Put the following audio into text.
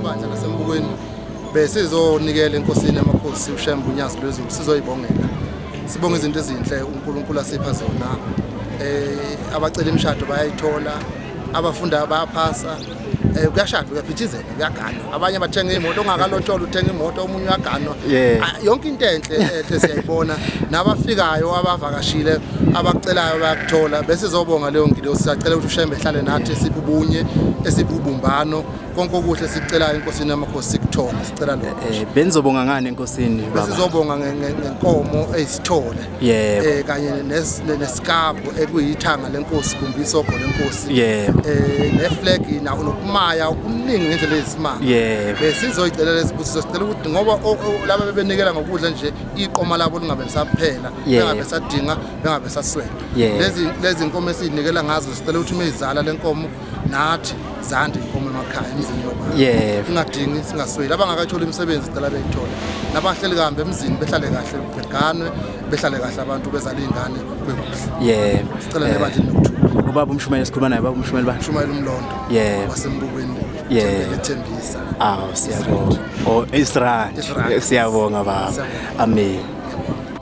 bandla nasembukweni besizonikela enkosini yamakhosi uShembe uNyazi Lwezulu sizoyibongela. Sibonga izinto ezinhle uNkulunkulu asipha zona. Abacela imishado bayayithola, abafunda bayaphasa. Kuyashadwa kuyaphithizela kuyaganwa abanye bathenga imoto ongakalothola uthenga imoto omunye uyaganwa yonke into enhle siyayibona nabafikayo abavakashile abakucelayo bayakuthola bese sizobonga leyo ngido siyacela ukuthi uShembe ehlale nathi esiphi ubunye esiphi ubumbano konke okuhle sikucelayo enkosini yamakhosi sikuthola sicela lokho benizobonga ngani enkosini baba sizobonga ngenkomo eyisithole kanye nesikabu ekuyithanga lenkosi kumbisa ogqo lenkosi neflag nawo nokumaya okuningi ngendlela ezisimanga besizoyicelela lesibusiso sicela ukuthi ngoba laba bebenikela ngokudla nje iqoma labo lingabe lisaphela bengabe sadinga bengabe saswela lezi inkomo esinikela ngazo sicela ukuthi mezizala lenkomo nathi zande inkomo emakhaya emzini yoba ingadingi singasweli abangakathola imisebenzi sicela beyithola nabahleli kambe emzini behlale kahle beganwe behlale kahle abantu bezala ingane bekuhle sicela nebandla nokuthula ubaba umshumayeli esikhuluma naye baba umshumayeli bani umshumayeli umlondo wasembukweni ethembisa siyabonga Israel siyabonga baba amen.